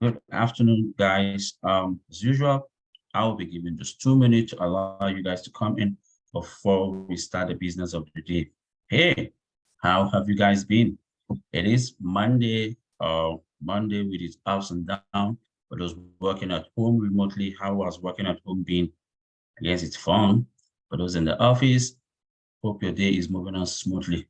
Good afternoon, guys. As usual, I will be giving just 2 minutes to allow you guys to come in before we start the business of the day. Hey, how have you guys been? It is Monday, Monday with its ups and downs. For those working at home remotely, how has working at home been? I guess it's fun. For those in the office, hope your day is moving on smoothly.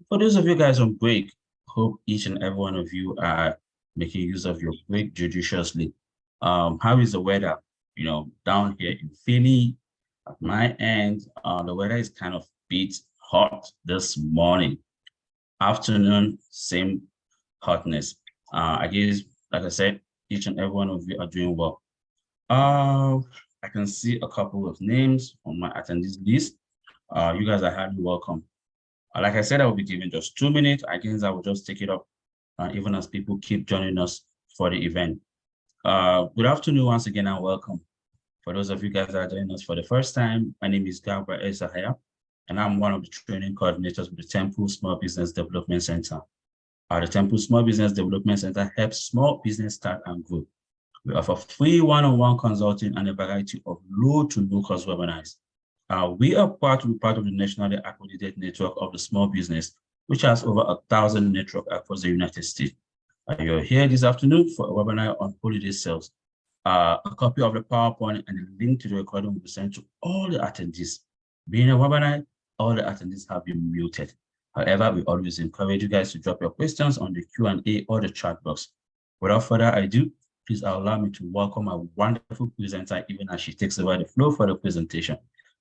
For those of you guys on break, hope each and every one of you are making use of your break judiciously. How is the weather? Down here in Philly, at my end, the weather is kind of bit hot this morning. Afternoon, same hotness. I guess, like I said, each and every one of you are doing well. Uh, I can see a couple of names on my attendees list. You guys are highly welcome. Like I said, I will be giving just 2 minutes. I guess I will just take it up, even as people keep joining us for the event. Good afternoon once again and welcome. For those of you guys that are joining us for the first time, my name is Gabriel Ezahaya, and I'm one of the training coordinators with the Temple Small Business Development Center. The Temple Small Business Development Center helps small business start and grow. We offer free one-on-one consulting and a variety of low to no-cost webinars. We are proud to be part of the nationally accredited network of the small business, which has over 1,000 networks across the United States. You're here this afternoon for a webinar on holiday sales. A copy of the PowerPoint and a link to the recording will be sent to all the attendees. Being a webinar, all the attendees have been muted. However, we always encourage you guys to drop your questions on the Q&A or the chat box. Without further ado, please allow me to welcome our wonderful presenter, even as she takes over the floor for the presentation.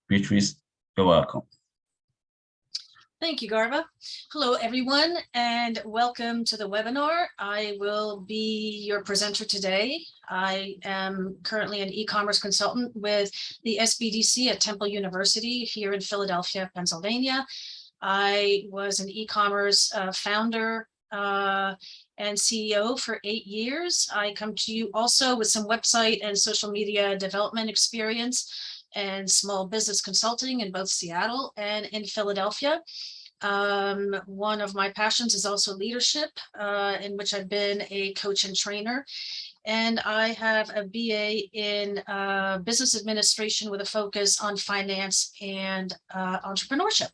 Beatrice, you're welcome. Thank you, Garba. Hello, everyone, and welcome to the webinar. I will be your presenter today. I am currently an e-commerce consultant with the SBDC at Temple University here in Philadelphia, Pennsylvania. I was an e-commerce founder and CEO for 8 years. I come to you also with some website and social media development experience and small business consulting in both Seattle and in Philadelphia. One of my passions is also leadership, in which I've been a coach and trainer. And I have a BA in business administration with a focus on finance and entrepreneurship.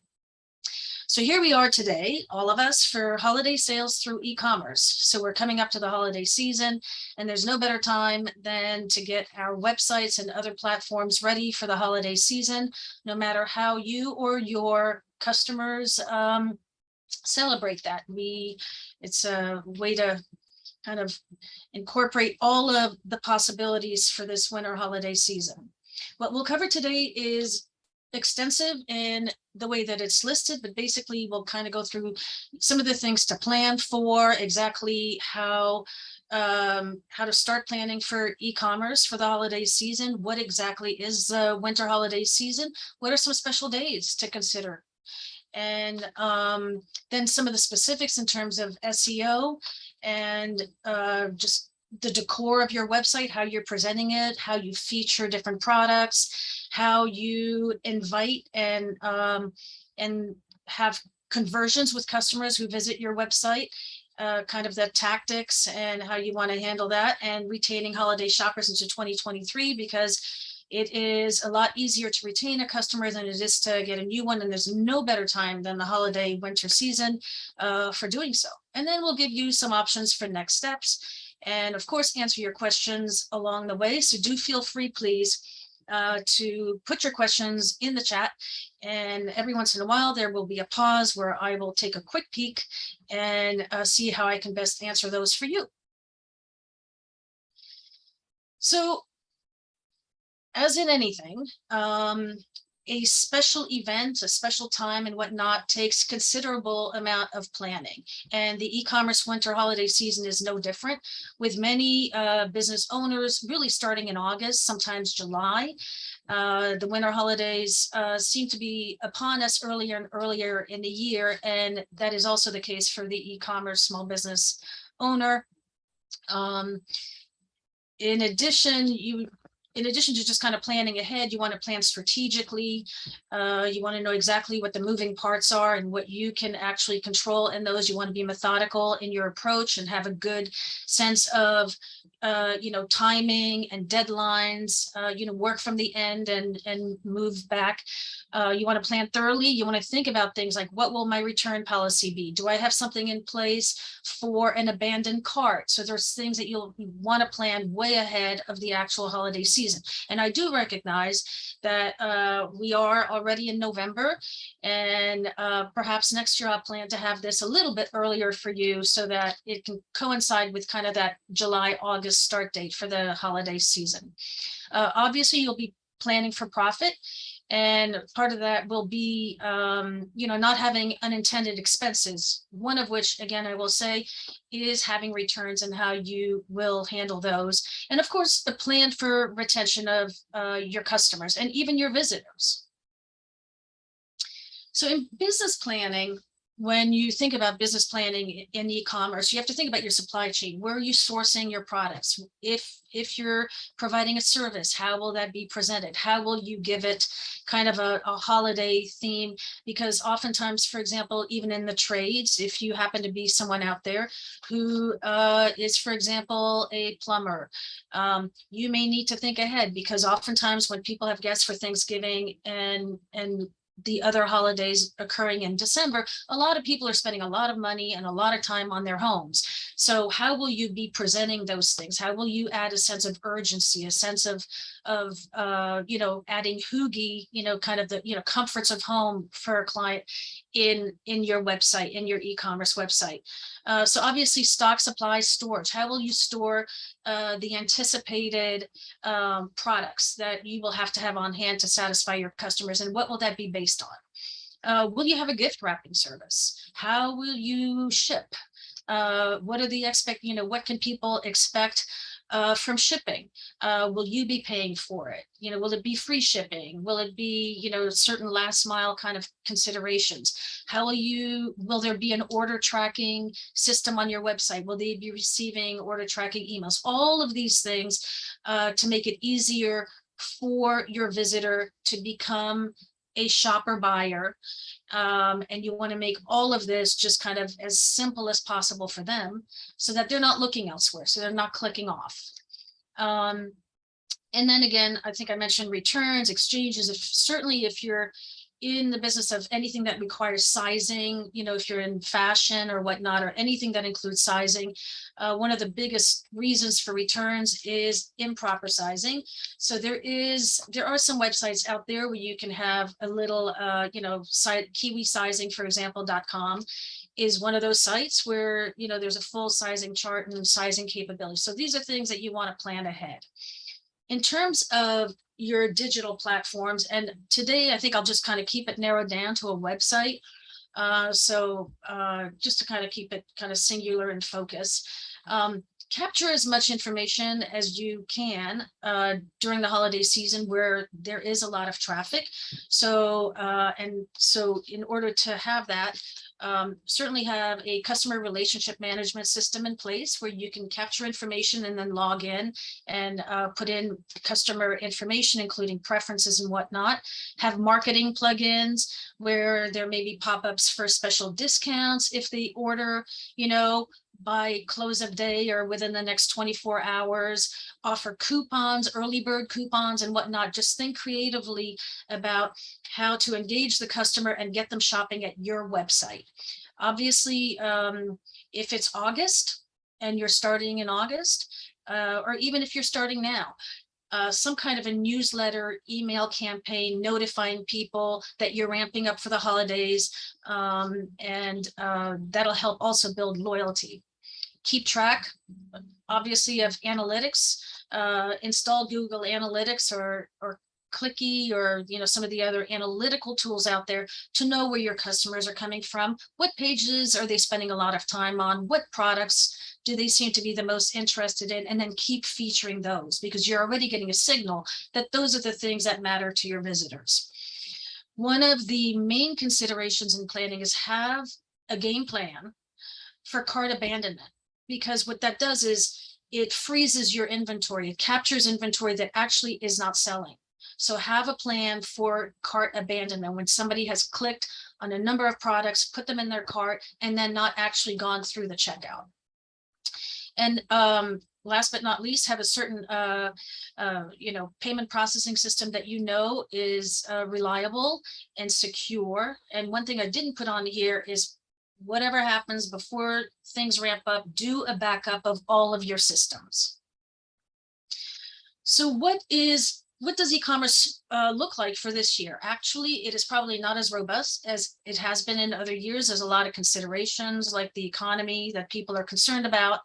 So here we are today, all of us, for holiday sales through e-commerce. So we're coming up to the holiday season, and there's no better time than to get our websites and other platforms ready for the holiday season, no matter how you or your customers celebrate that. It's a way to kind of incorporate all of the possibilities for this winter holiday season. What we'll cover today is extensive in the way that it's listed, but basically we'll kind of go through some of the things to plan for, exactly how to start planning for e-commerce for the holiday season. What exactly is the winter holiday season? What are some special days to consider? And then some of the specifics in terms of SEO and just the decor of your website, how you're presenting it, how you feature different products, how you invite and have conversions with customers who visit your website, kind of the tactics and how you want to handle that, and retaining holiday shoppers into 2023, because it is a lot easier to retain a customer than it is to get a new one. And there's no better time than the holiday winter season for doing so. And then we'll give you some options for next steps. And of course, answer your questions along the way. So do feel free, please, to put your questions in the chat. And every once in a while, there will be a pause where I will take a quick peek and see how I can best answer those for you. So, as in anything, a special event, a special time and whatnot takes considerable amount of planning. And the e-commerce winter holiday season is no different, with many business owners really starting in August, sometimes July. The winter holidays seem to be upon us earlier and earlier in the year, and that is also the case for the e-commerce small business owner. In addition, in addition to just kind of planning ahead, you want to plan strategically. You want to know exactly what the moving parts are and what you can actually control in those. You want to be methodical in your approach and have a good sense of, timing and deadlines, work from the end and move back. You want to plan thoroughly. You want to think about things like, what will my return policy be? Do I have something in place for an abandoned cart? So there's things that you'll want to plan way ahead of the actual holiday season. And I do recognize that we are already in November, and perhaps next year I'll plan to have this a little bit earlier for you so that it can coincide with kind of that July, August start date for the holiday season. Obviously, you'll be planning for profit. And part of that will be, not having unintended expenses, one of which, again, I will say, is having returns and how you will handle those. And of course, the plan for retention of your customers and even your visitors. So in business planning, when you think about business planning in e-commerce, you have to think about your supply chain. Where are you sourcing your products? If you're providing a service, how will that be presented? How will you give it kind of a holiday theme? Because oftentimes, for example, even in the trades, if you happen to be someone out there who is, for example, a plumber, you may need to think ahead, because oftentimes when people have guests for Thanksgiving and the other holidays occurring in December, a lot of people are spending a lot of money and a lot of time on their homes. So how will you be presenting those things? How will you add a sense of urgency, a sense of adding hoogie, kind of the, comforts of home for a client in your website, in your e-commerce website. So obviously stock, supply, storage. How will you store the anticipated products that you will have to have on hand to satisfy your customers, and what will that be based on? Will you have a gift wrapping service? How will you ship? What are the what can people expect from shipping? Will you be paying for it? Will it be free shipping? Will it be, certain last mile kind of considerations? Will there be an order tracking system on your website? Will they be receiving order tracking emails? All of these things to make it easier for your visitor to become a shopper buyer. And you want to make all of this just kind of as simple as possible for them so that they're not looking elsewhere, so they're not clicking off. And then again, I think I mentioned returns, exchanges. Certainly if you're in the business of anything that requires sizing, if you're in fashion or whatnot, or anything that includes sizing, one of the biggest reasons for returns is improper sizing. So there are some websites out there where you can have a little, Kiwi sizing, for example.com is one of those sites where, there's a full sizing chart and sizing capability. So these are things that you want to plan ahead. In terms of your digital platforms, and today I think I'll just kind of keep it narrowed down to a website. Just to kind of keep it kind of singular and focus. Capture as much information as you can during the holiday season where there is a lot of traffic. So in order to have that, certainly have a customer relationship management system in place where you can capture information and then log in and put in customer information, including preferences and whatnot. Have marketing plugins where there may be pop-ups for special discounts if they order, by close of day or within the next 24 hours, offer coupons, early bird coupons and whatnot. Just think creatively about how to engage the customer and get them shopping at your website. Obviously, if it's August and you're starting in August, or even if you're starting now, some kind of a newsletter, email campaign notifying people that you're ramping up for the holidays, and that'll help also build loyalty. Keep track, obviously, of analytics. Install Google Analytics or Clicky or some of the other analytical tools out there to know where your customers are coming from. What pages are they spending a lot of time on? What products do they seem to be the most interested in? And then keep featuring those, because you're already getting a signal that those are the things that matter to your visitors. One of the main considerations in planning is have a game plan for cart abandonment, because what that does is it freezes your inventory. It captures inventory that actually is not selling. So have a plan for cart abandonment when somebody has clicked on a number of products, put them in their cart, and then not actually gone through the checkout. And last but not least, have a certain payment processing system that is reliable and secure. And one thing I didn't put on here is whatever happens before things ramp up, do a backup of all of your systems. So what does e-commerce look like for this year? Actually, it is probably not as robust as it has been in other years. There's a lot of considerations like the economy that people are concerned about.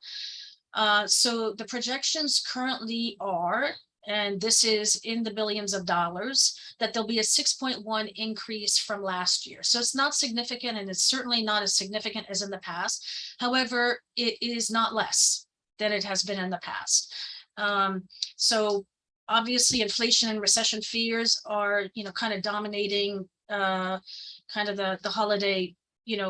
So the projections currently are, and this is in the billions of dollars, that there'll be a 6.1 increase from last year. So it's not significant, and it's certainly not as significant as in the past. However, it is not less than it has been in the past. So obviously inflation and recession fears are, kind of dominating kind of the holiday,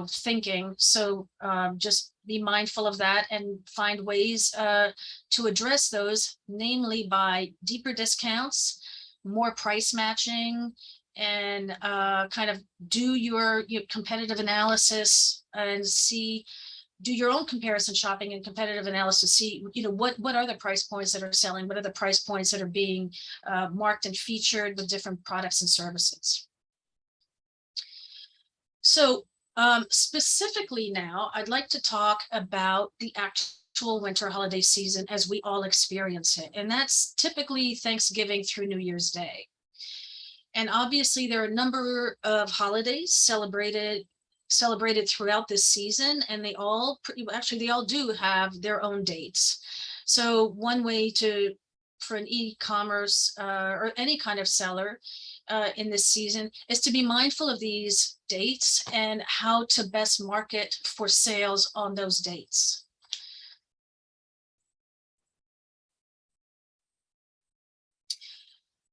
thinking. So just be mindful of that and find ways to address those, namely by deeper discounts, more price matching, and kind of do your competitive analysis and do your own comparison shopping and competitive analysis. See, what are the price points that are selling? What are the price points that are being marked and featured with different products and services? So specifically now, I'd like to talk about the actual winter holiday season as we all experience it. And that's typically Thanksgiving through New Year's Day. And obviously there are a number of holidays celebrated throughout this season, and they all do have their own dates. So one way for an e-commerce or any kind of seller in this season is to be mindful of these dates and how to best market for sales on those dates.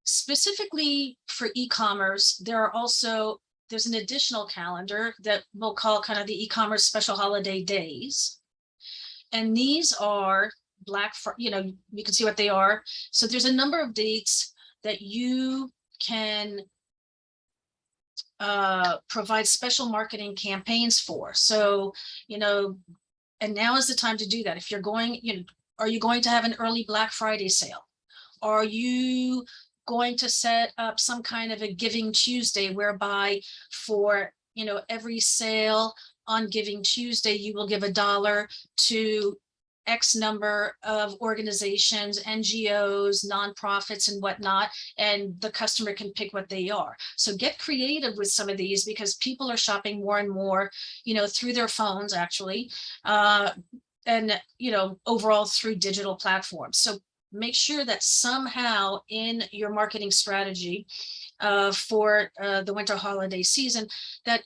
Specifically for e-commerce, there's an additional calendar that we'll call kind of the e-commerce special holiday days. And these are you can see what they are. So there's a number of dates that you can provide special marketing campaigns for. So, and now is the time to do that. If you're going, are you going to have an early Black Friday sale? Are you going to set up some kind of a Giving Tuesday whereby for, every sale on Giving Tuesday, you will give $1 to X number of organizations, NGOs, nonprofits, and whatnot, and the customer can pick what they are. So get creative with some of these, because people are shopping more and more, through their phones actually, and, overall through digital platforms. So make sure that somehow in your marketing strategy for the winter holiday season, that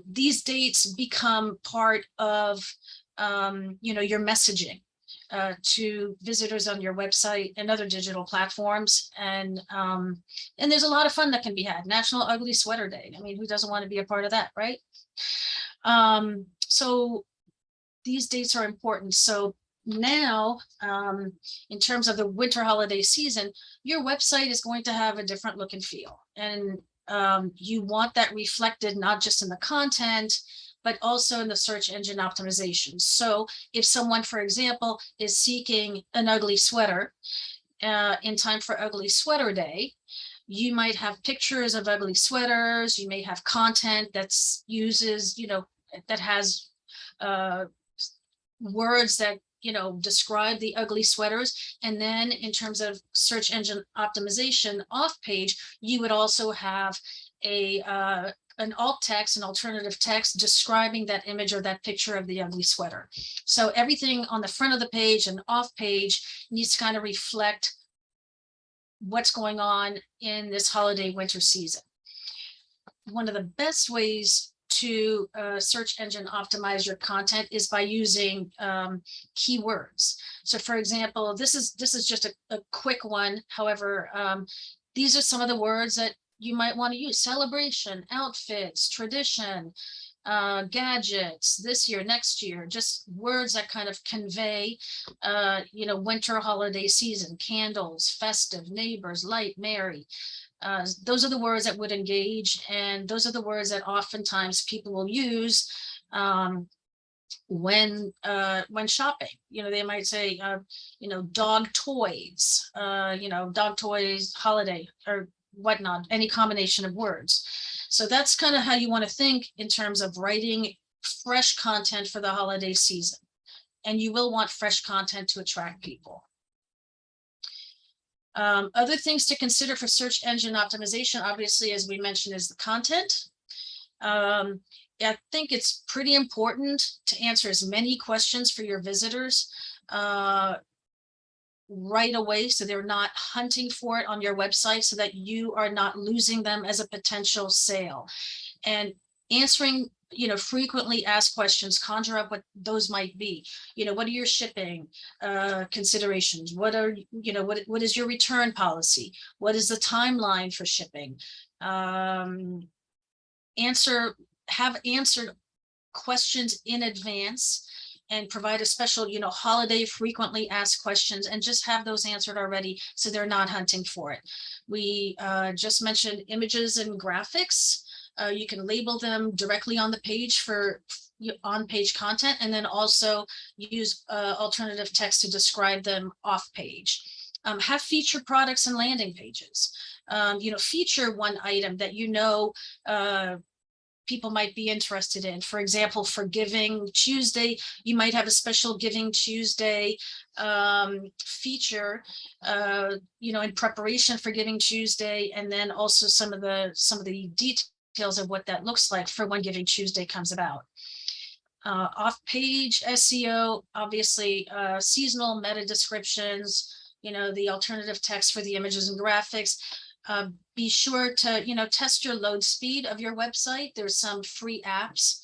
these dates become part of your messaging to visitors on your website and other digital platforms. And there's a lot of fun that can be had. National Ugly Sweater Day. I mean, who doesn't want to be a part of that, right? So these dates are important. So now, in terms of the winter holiday season, your website is going to have a different look and feel. And you want that reflected not just in the content, but also in the search engine optimization. So if someone, for example, is seeking an ugly sweater in time for Ugly Sweater Day, you might have pictures of ugly sweaters. You may have content that's that has words that describe the ugly sweaters. And then in terms of search engine optimization off page, you would also have an alt text, an alternative text describing that image or that picture of the ugly sweater. So everything on the front of the page and off page needs to kind of reflect what's going on in this holiday winter season. One of the best ways to search engine optimize your content is by using keywords. So for example, this is just a quick one. However, these are some of the words that you might want to use: celebration, outfits, tradition, gadgets, this year, next year, just words that kind of convey, winter holiday season, candles, festive, neighbors, light, merry. Those are the words that would engage, and those are the words that oftentimes people will use when shopping. They might say, dog toys, holiday, or whatnot, any combination of words. So that's kind of how you want to think in terms of writing fresh content for the holiday season. And you will want fresh content to attract people. Other things to consider for search engine optimization, obviously, as we mentioned, is the content. I think it's pretty important to answer as many questions for your visitors right away, so they're not hunting for it on your website, so that you are not losing them as a potential sale. And answering frequently asked questions, conjure up what those might be. What are your shipping considerations? What are what is your return policy? What is the timeline for shipping? Have answered questions in advance, and provide a special, holiday frequently asked questions, and just have those answered already, so they're not hunting for it. We just mentioned images and graphics. You can label them directly on the page for on-page content, and then also use alternative text to describe them off-page. Have featured products and landing pages. Feature one item that people might be interested in. For example, for Giving Tuesday, you might have a special Giving Tuesday feature, in preparation for Giving Tuesday, and then also some of the details of what that looks like for when Giving Tuesday comes about. Off-page SEO, obviously, seasonal meta descriptions, the alternative text for the images and graphics. Be sure to, test your load speed of your website. There's some free apps,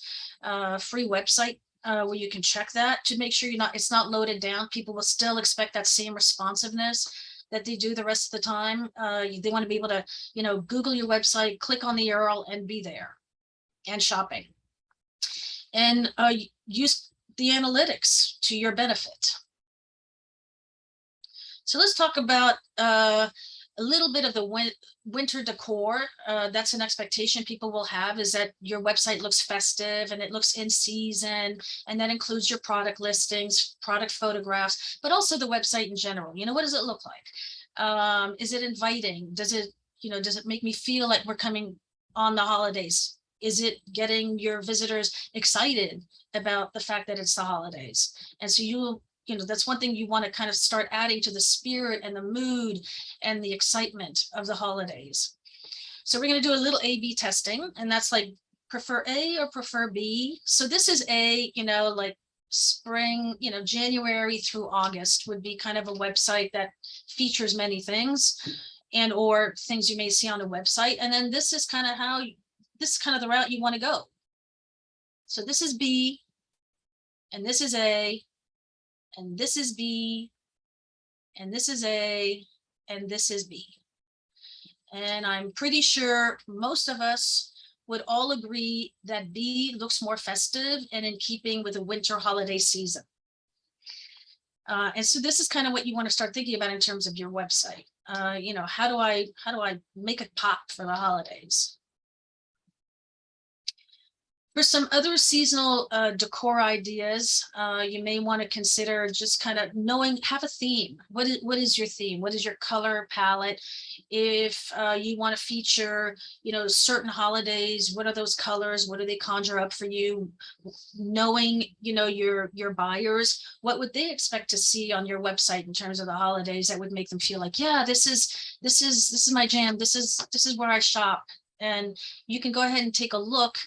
free website where you can check that to make sure it's not loaded down. People will still expect that same responsiveness that they do the rest of the time. They want to be able to, Google your website, click on the URL, and be there and shopping. And use the analytics to your benefit. So let's talk about a little bit of the winter decor. That's an expectation people will have, is that your website looks festive and it looks in season, and that includes your product listings, product photographs, but also the website in general. What does it look like? Is it inviting? Does it make me feel like we're coming on the holidays? Is it getting your visitors excited about the fact that it's the holidays? And so that's one thing you want to kind of start adding to the spirit and the mood and the excitement of the holidays. So we're going to do a little A/B testing, and that's like prefer A or prefer B. So this is A, like spring, January through August would be kind of a website that features many things and or things you may see on a website. And then this is kind of the route you want to go. So this is B, and this is A, and this is B, and this is A, and this is B. And I'm pretty sure most of us would all agree that B looks more festive and in keeping with the winter holiday season. And so this is kind of what you want to start thinking about in terms of your website. How do I make it pop for the holidays? For some other seasonal decor ideas, you may want to consider just kind of have a theme. What is your theme? What is your color palette? If you want to feature, certain holidays, what are those colors? What do they conjure up for you? Knowing, your buyers, what would they expect to see on your website in terms of the holidays that would make them feel like, yeah, this is my jam. This is where I shop. And you can go ahead and take a look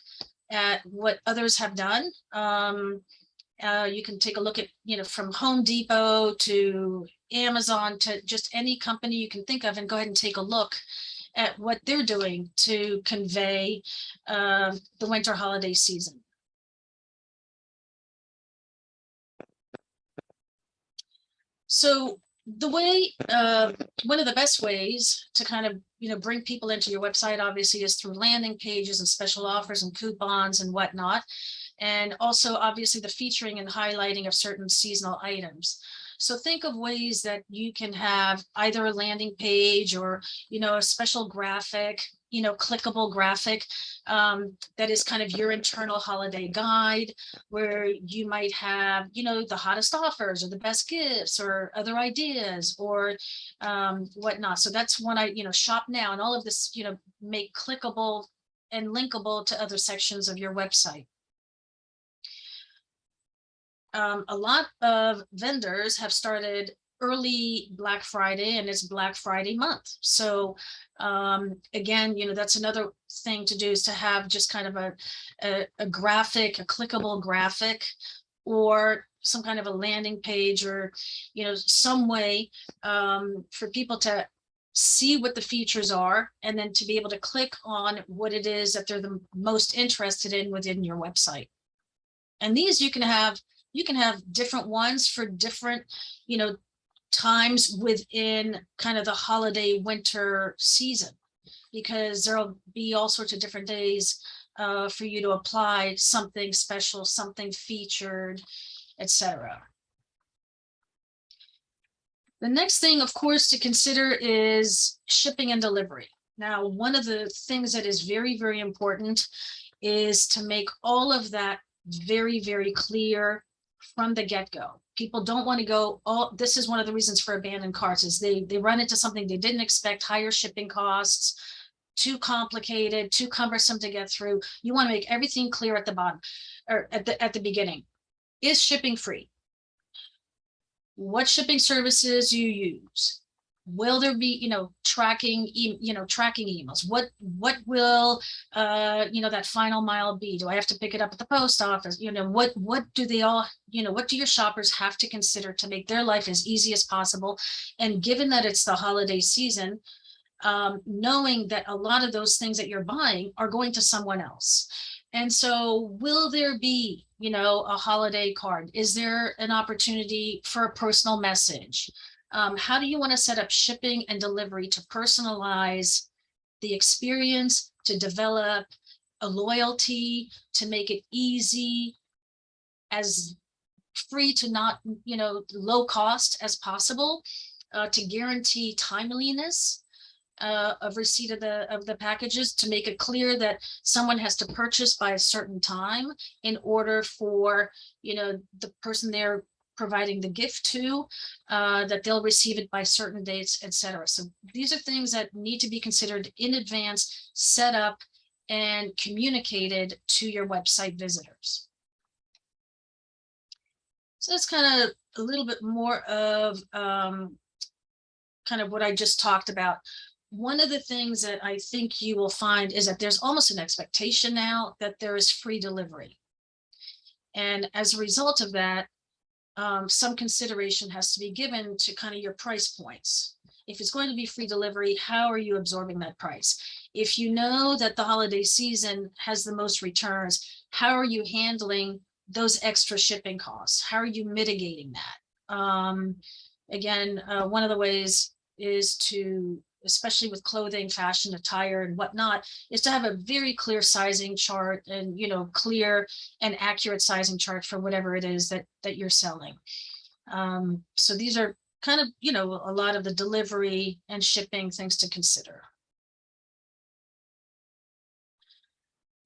at what others have done. You can take a look at, from Home Depot to Amazon to just any company you can think of, and go ahead and take a look at what they're doing to convey the winter holiday season. So The way, one of the best ways to kind of, bring people into your website, obviously, is through landing pages and special offers and coupons and whatnot. And also, obviously, the featuring and highlighting of certain seasonal items. So think of ways that you can have either a landing page or, a special graphic, clickable graphic that is kind of your internal holiday guide, where you might have, the hottest offers or the best gifts or other ideas or whatnot. So that's when shop now, and all of this, make clickable and linkable to other sections of your website. A lot of vendors have started early Black Friday, and it's Black Friday month. So again, that's another thing to do, is to have just kind of a graphic, a clickable graphic, or some kind of a landing page, or some way for people to see what the features are, and then to be able to click on what it is that they're the most interested in within your website. And these you can have different ones for different, times within kind of the holiday winter season, because there'll be all sorts of different days for you to apply something special, something featured, etc. The next thing, of course, to consider is shipping and delivery. Now, one of the things that is very, very important is to make all of that very, very clear from the get-go. People don't want to go, this is one of the reasons for abandoned carts, is they run into something they didn't expect, higher shipping costs, too complicated, too cumbersome to get through. You want to make everything clear at the bottom, or at the beginning. Is shipping free? What shipping services you use? Will there be, tracking emails? What will, that final mile be? Do I have to pick it up at the post office? What do they all, what do your shoppers have to consider to make their life as easy as possible? And given that it's the holiday season, knowing that a lot of those things that you're buying are going to someone else. And so will there be, a holiday card? Is there an opportunity for a personal message? How do you want to set up shipping and delivery to personalize the experience, to develop a loyalty, to make it easy, as free to not, low cost as possible, to guarantee timeliness of receipt of the packages, to make it clear that someone has to purchase by a certain time in order for, the person they're providing the gift to, that they'll receive it by certain dates, etc. So these are things that need to be considered in advance, set up, and communicated to your website visitors. So that's kind of a little bit more of kind of what I just talked about. One of the things that I think you will find is that there's almost an expectation now that there is free delivery. And as a result of that, some consideration has to be given to kind of your price points. If it's going to be free delivery, how are you absorbing that price? If you know that the holiday season has the most returns, how are you handling those extra shipping costs? How are you mitigating that? Again, one of the ways is to, especially with clothing, fashion, attire, and whatnot, is to have a very clear sizing chart and, clear and accurate sizing chart for whatever it is that you're selling. So these are kind of, a lot of the delivery and shipping things to consider.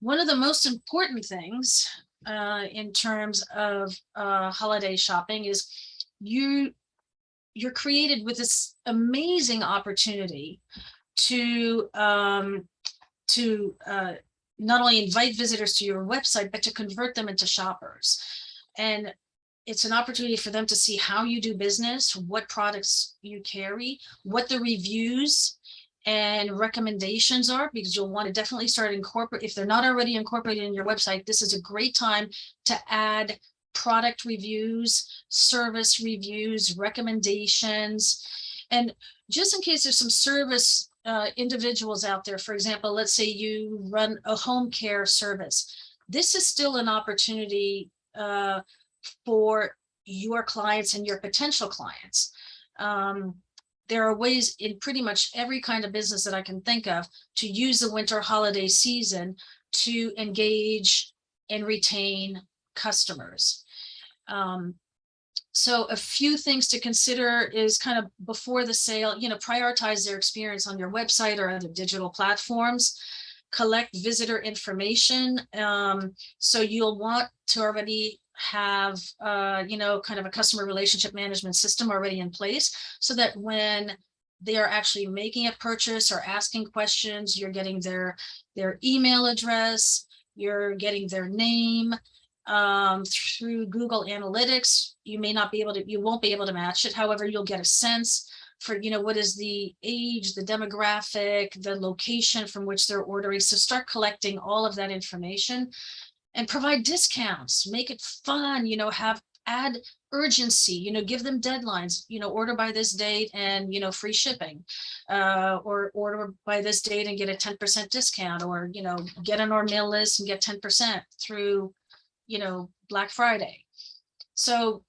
One of the most important things in terms of holiday shopping is you're created with this amazing opportunity to not only invite visitors to your website, but to convert them into shoppers. And it's an opportunity for them to see how you do business, what products you carry, what the reviews and recommendations are, because you'll want to definitely start incorporate. If they're not already incorporated in your website, this is a great time to add product reviews, service reviews, recommendations. And just in case there's some service individuals out there, for example, let's say you run a home care service. This is still an opportunity for your clients and your potential clients There are ways in pretty much every kind of business that I can think of to use the winter holiday season to engage and retain customers. So a few things to consider is kind of before the sale, prioritize their experience on your website or other digital platforms. Collect visitor information. So you'll want to already have, kind of a customer relationship management system already in place, so that when they are actually making a purchase or asking questions, you're getting their email address, you're getting their name. Through Google Analytics, you won't be able to match it. However, you'll get a sense for, what is the age, the demographic, the location from which they're ordering. So start collecting all of that information and provide discounts, make it fun, add urgency, give them deadlines, order by this date and, free shipping, or order by this date and get a 10% discount, or, get on our mail list and get 10% through, Black Friday. So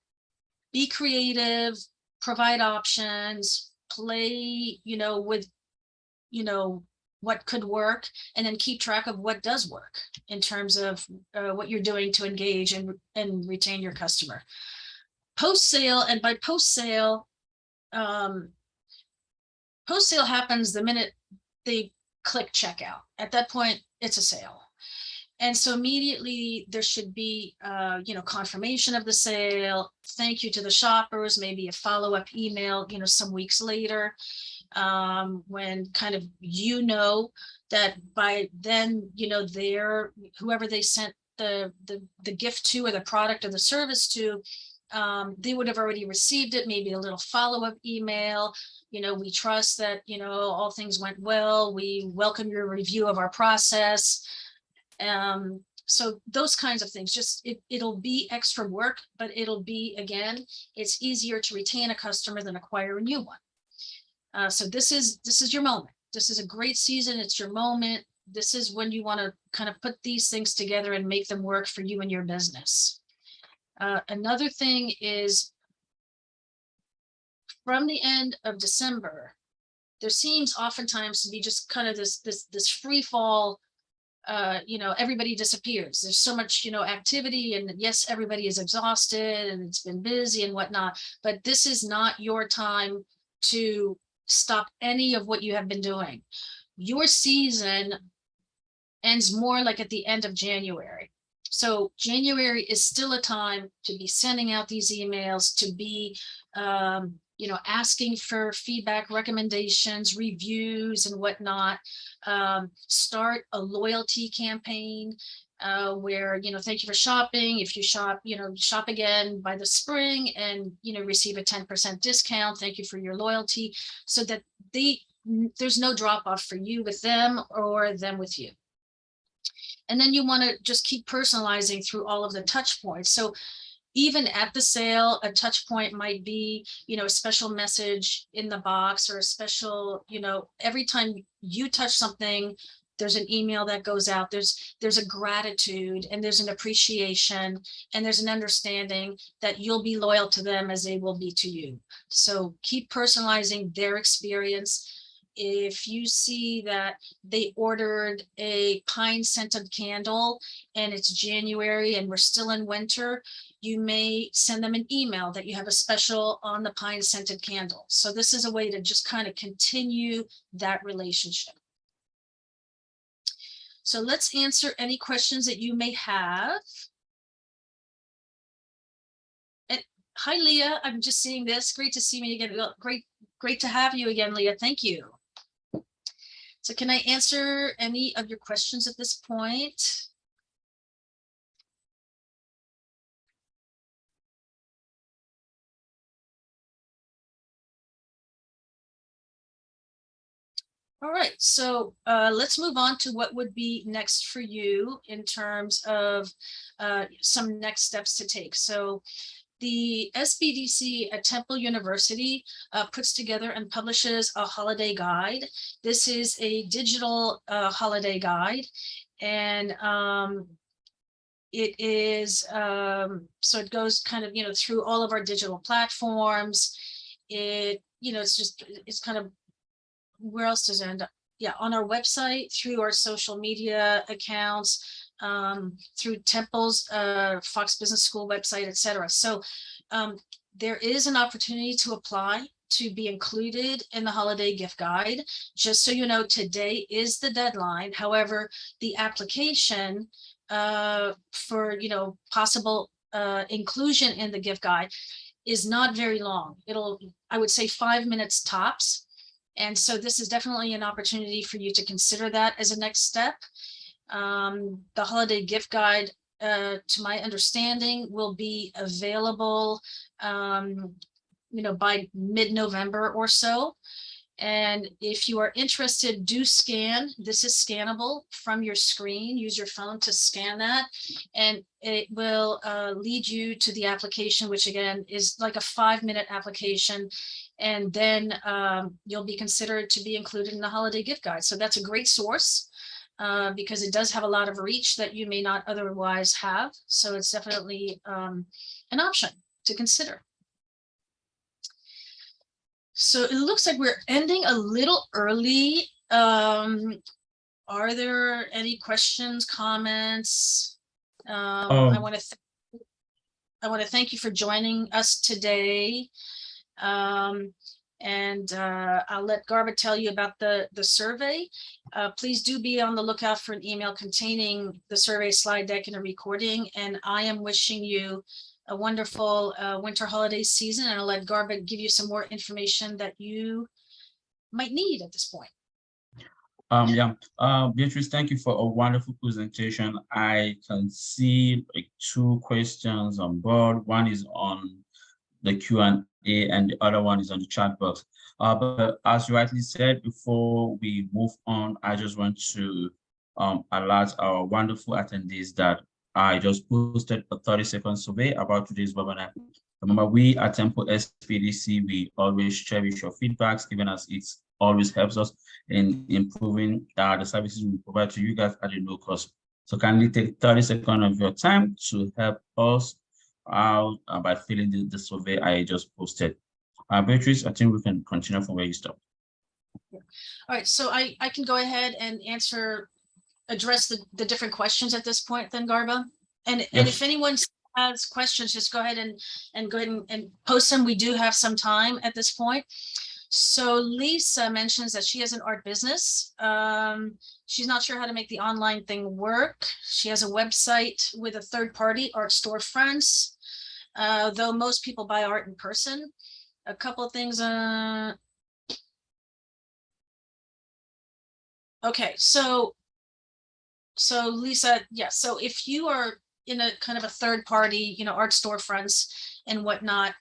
be creative, provide options, play, with, what could work, and then keep track of what does work in terms of what you're doing to engage and retain your customer. Post-sale, and by post-sale happens the minute they click checkout. At that point, it's a sale. And so immediately there should be, confirmation of the sale, thank you to the shoppers, maybe a follow-up email, some weeks later, when kind of, that by then, whoever they sent the gift to, or the product or the service to, they would have already received it, maybe a little follow-up email. We trust that, all things went well. We welcome your review of our process. So those kinds of things, just it'll be extra work, but it'll be, again, it's easier to retain a customer than acquire a new one. So this is your moment. This is a great season. It's your moment. This is when you want to kind of put these things together and make them work for you and your business. Another thing is, from the end of December, there seems oftentimes to be just kind of this free fall. Everybody disappears. There's so much, activity, and yes, everybody is exhausted and it's been busy and whatnot, but this is not your time to stop any of what you have been doing. Your season ends more like at the end of January. So January is still a time to be sending out these emails, to be, asking for feedback, recommendations, reviews, and whatnot. Start a loyalty campaign where, thank you for shopping. If you shop, shop again by the spring and, receive a 10% discount. Thank you for your loyalty, so that there's no drop off for you with them or them with you. And then you want to just keep personalizing through all of the touch points. So even at the sale, a touch point might be, a special message in the box, or a special, every time you touch something, there's an email that goes out. There's a gratitude, and there's an appreciation, and there's an understanding that you'll be loyal to them as they will be to you. So keep personalizing their experience. If you see that they ordered a pine scented candle and it's January and we're still in winter, you may send them an email that you have a special on the pine scented candle. So this is a way to just kind of continue that relationship. So let's answer any questions that you may have. And hi, Leah, I'm just seeing this. Great to see me again. Great to have you again, Leah. Thank you. So can I answer any of your questions at this point? All right, so let's move on to what would be next for you in terms of some next steps to take. So the SBDC at Temple University puts together and publishes a holiday guide. This is a digital holiday guide, and it is, so it goes kind of, through all of our digital platforms. it's kind of, where else does it end up? Yeah, on our website, through our social media accounts, through Temple's Fox Business School website, etc. So there is an opportunity to apply to be included in the holiday gift guide. Just so you know, today is the deadline. However, the application for possible inclusion in the gift guide is not very long. I would say 5 minutes tops. And so this is definitely an opportunity for you to consider that as a next step. The holiday gift guide, to my understanding, will be available by mid-November or so. And if you are interested, do scan. This is scannable from your screen. Use your phone to scan that, and it will lead you to the application, which again is like a 5-minute application. And then you'll be considered to be included in the holiday gift guide. So that's a great source because it does have a lot of reach that you may not otherwise have. So it's definitely an option to consider. So it looks like we're ending a little early. Are there any questions, comments? I want to thank you for joining us today. And I'll let Garba tell you about the survey. Please do be on the lookout for an email containing the survey slide deck and a recording. And I am wishing you a wonderful winter holiday season, and I'll let Garba give you some more information that you might need at this point. Beatrice, thank you for a wonderful presentation. I can see like 2 questions on board. One is on the Q&A and the other one is on the chat box. But as you rightly said, before we move on, I just want to alert our wonderful attendees that I just posted a 30-second survey about today's webinar. Remember, we at Temple SBDC, we always cherish your feedbacks, even as it always helps us in improving the services we provide to you guys at a no cost. So kindly take 30 seconds of your time to help us out by filling the survey I just posted. Beatrice, I think we can continue from where you stopped. All right, so I can go ahead and address the different questions at this point then, Garba. And if anyone has questions, just go ahead and post them. We do have some time at this point. So Lisa mentions that she has an art business. She's not sure how to make the online thing work. She has a website with a third-party art storefronts, though most people buy art in person. A couple of things. Okay, so Lisa, yes. So if you are in a kind of a third party, art storefronts and whatnot,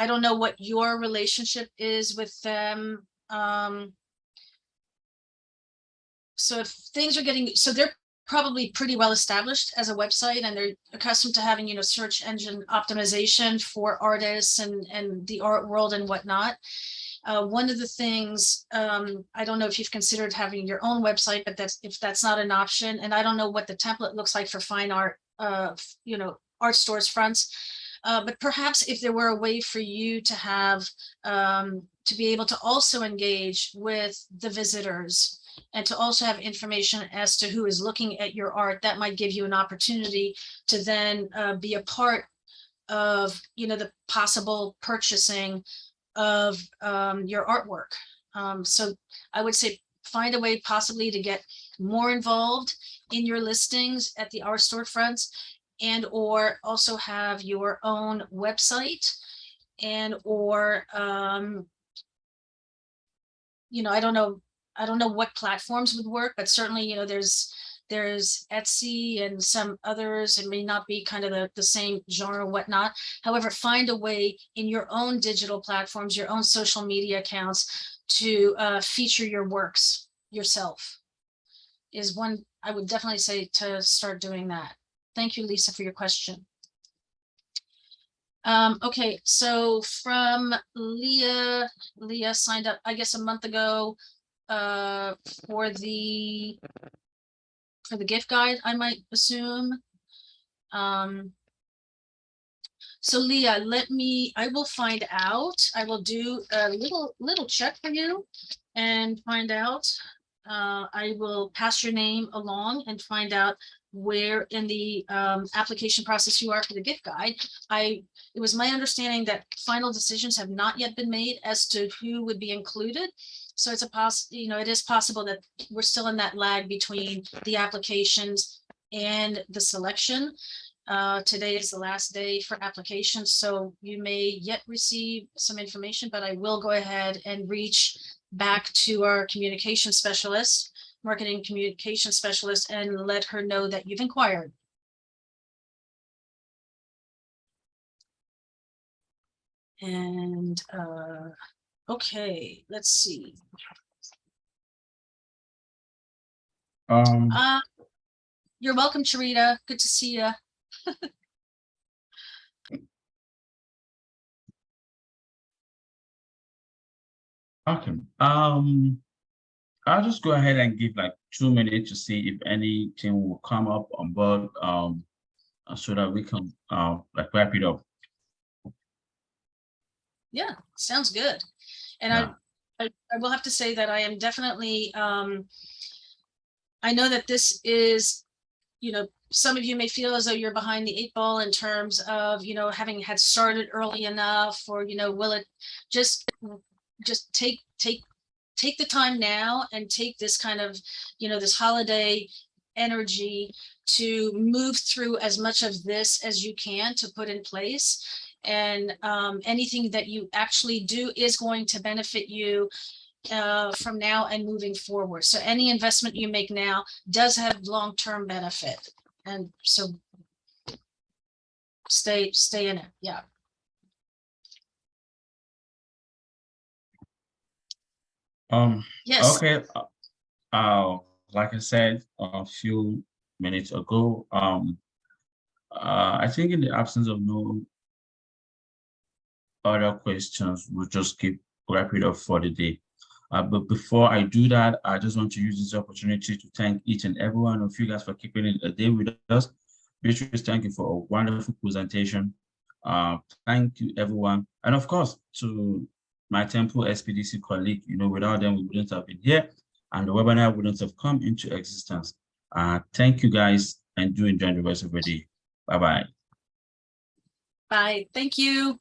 I don't know what your relationship is with them. So if things are so they're probably pretty well established as a website, and they're accustomed to having, search engine optimization for artists and the art world and whatnot. One of the things, I don't know if you've considered having your own website, but if that's not an option, and I don't know what the template looks like for fine art, art stores fronts, but perhaps if there were a way for you to have, to be able to also engage with the visitors and to also have information as to who is looking at your art, that might give you an opportunity to then be a part of, the possible purchasing of your artwork. So I would say find a way possibly to get more involved in your listings at the art storefronts, and or also have your own website, and or I don't know what platforms would work, but certainly there's Etsy and some others. It may not be kind of the same genre or whatnot. However, find a way in your own digital platforms, your own social media accounts, to feature your works yourself is one I would definitely say to start doing that. Thank you, Lisa, for your question. Okay, so from Leah signed up, I guess, a month ago for the gift guide, I might assume. So Leah, I will find out. I will do a little check for you and find out. I will pass your name along and find out where in the application process you are for the gift guide. It was my understanding that final decisions have not yet been made as to who would be included. So it's it is possible that we're still in that lag between the applications and the selection. Today is the last day for applications, so you may yet receive some information, but I will go ahead and reach back to our communication specialist, marketing communication specialist, and let her know that you've inquired. And okay, let's see. You're welcome, Charita. Good to see you. Okay. I'll just go ahead and give like 2 minutes to see if anything will come up on board, so that we can like wrap it up. Yeah, sounds good. And Yeah. I will have to say that I am definitely I know that this is, some of you may feel as though you're behind the 8 ball in terms of, having had started early enough, or, will it just take the time now and take this kind of, this holiday energy to move through as much of this as you can to put in place. And anything that you actually do is going to benefit you from now and moving forward. So any investment you make now does have long-term benefit. And so stay in it. Yeah. Yes. Okay. Like I said a few minutes ago, I think in the absence of no other questions, we'll just wrap it up for the day. But before I do that, I just want to use this opportunity to thank each and every one of you guys for keeping it a day with us. Beatrice, thank you for a wonderful presentation. Thank you, everyone. And of course, to my Temple SBDC colleague, without them, we wouldn't have been here and the webinar wouldn't have come into existence. Thank you, guys, and do enjoy the rest of your day. Bye-bye. Bye. Thank you.